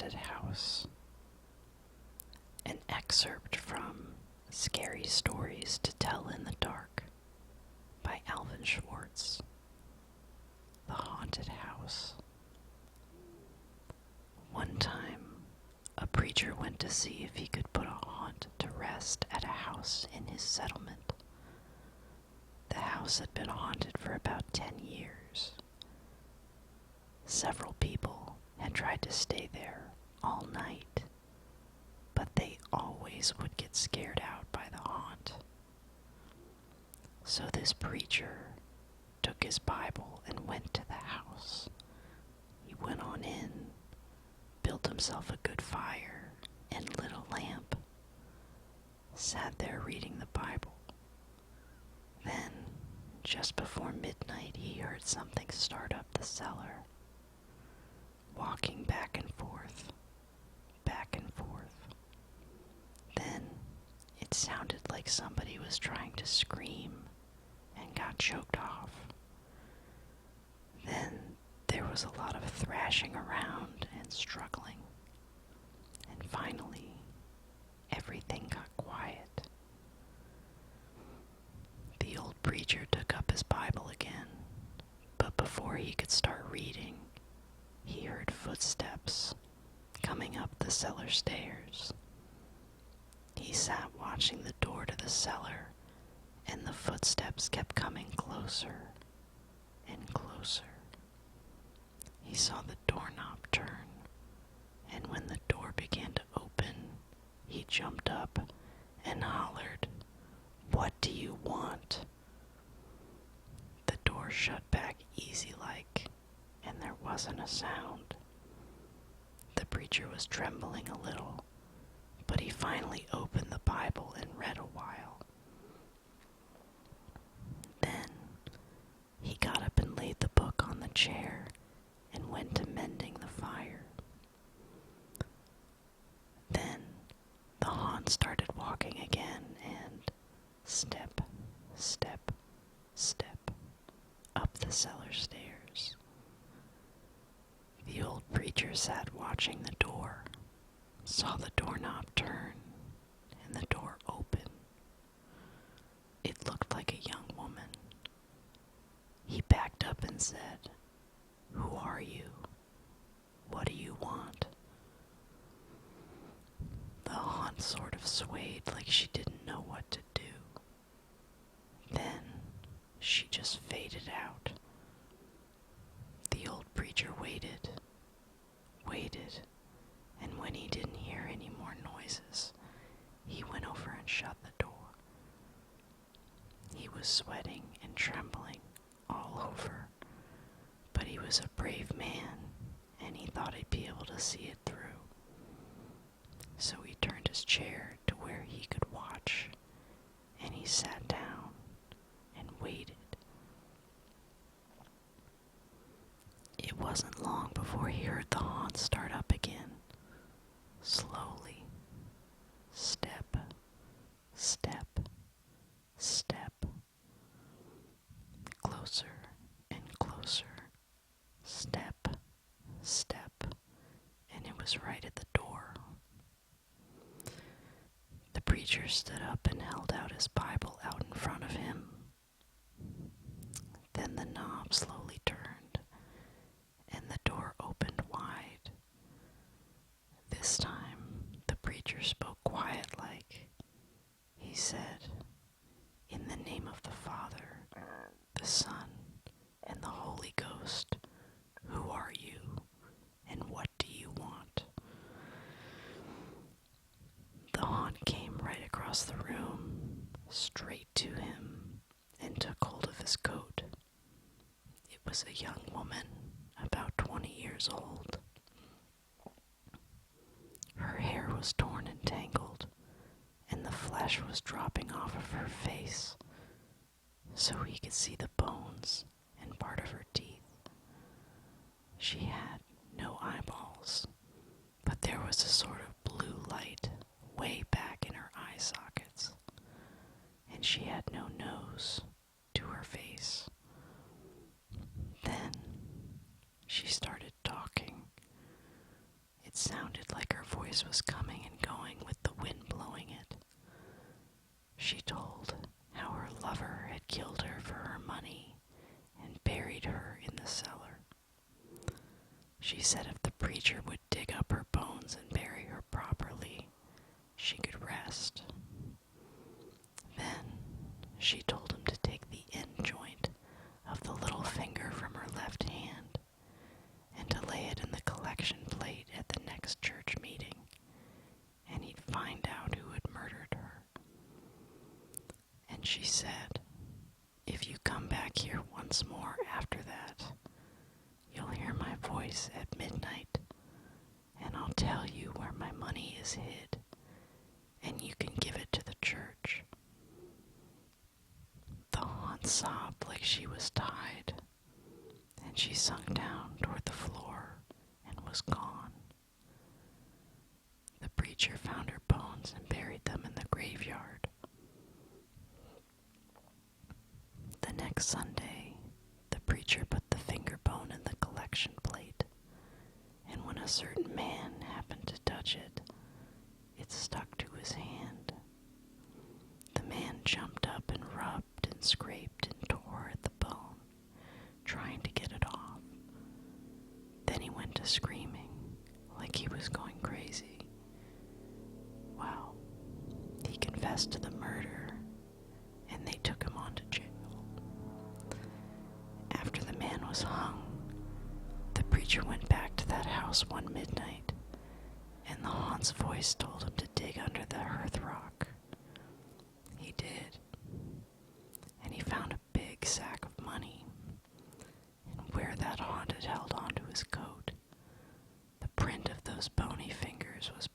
Haunted House. An excerpt from Scary Stories to Tell in the Dark by Alvin Schwartz. The Haunted House. One time, a preacher went to see if he could put a haunt to rest at a house in his settlement. The house had been haunted for about 10 years. Several people had tried to stay there all night, but they always would get scared out by the haunt. So this preacher took his Bible and went to the house. He went on in, built himself a good fire, and lit a lamp. Sat there reading the Bible. Then, just before midnight, he heard something start up the cellar, walking back and forth, back and forth. Then, it sounded like somebody was trying to scream and got choked off. Then, there was a lot of thrashing around and struggling. And finally, everything got quiet. The old preacher took up his Bible again, but before he could start reading, he heard footsteps coming up the cellar stairs. He sat watching the door to the cellar, and the footsteps kept coming closer and closer. He saw the doorknob turn, and when the door began to open, he jumped up and hollered, "What do you want?" The door shut back easy-like, and there wasn't a sound. The preacher was trembling a little, but he finally opened the Bible and read a while. Then, he got up and laid the book on the chair and went to mending the fire. Then, the haunt started walking again and step, step, step up the cellar stairs. The old preacher sat watching the door, saw the doorknob turn, and the door open. It looked like a young woman. He backed up and said, "Who are you? What do you want?" The haunt sort of swayed like she didn't know what to do. Then she just faded out. The old preacher waited, and when he didn't hear any more noises, he went over and shut the door. He was sweating and trembling all over, but he was a brave man, and he thought he'd be able to see it through. So he turned his chair to where he could watch, and he sat down and waited. It wasn't long before he heard the haunt start up again, slowly, step, step, step, closer and closer, step, step, and it was right at the door. The preacher stood up and held out his Bible out in front of him. Then the knob slowly turned, and the door opened wide. This time, the preacher spoke quiet-like. He said, "In the name of the Father, the Son, and the Holy Ghost, who are you, and what do you want?" The haunt came right across the room, straight to him, and took hold of his coat. It was a young woman, about 20 years old. Her hair was torn and tangled, and the flesh was dropping off of her face, so he could see the bones and part of her teeth. She had no eyeballs, but there was a sort of blue light way back in her eye sockets, and she had no nose to her face. Then she started talking. It sounded noise was coming and going with the wind blowing it. She told how her lover had killed her for her money and buried her in the cellar. She said if the preacher would dig up her bones and bury her properly, she could rest. Then she told him to take the end joint of the little finger from her left hand and to lay it in the collection plate at the next church meeting, and he'd find out who had murdered her. And she said, if you come back here once more after that, you'll hear my voice at midnight, and I'll tell you where my money is hid, and you can give it to the church. The haunt sobbed like she was tied, and she sunk down toward the floor and was gone. The preacher found her bones and buried them in the graveyard. The next Sunday, the preacher put the finger bone in the collection plate, and when a certain man happened to touch it, it stuck to his hand. The man jumped up and rubbed and scraped and tore at the bone, trying to get it off. Then he went to screaming like he was going crazy. Well, he confessed to the murder, and they took him on to jail. After the man was hung, the preacher went back to that house one midnight, and the haunt's voice told him to dig under the hearth rock. He did, and he found a big sack of money, and where that haunt had held onto his coat, the print of those bony fingers was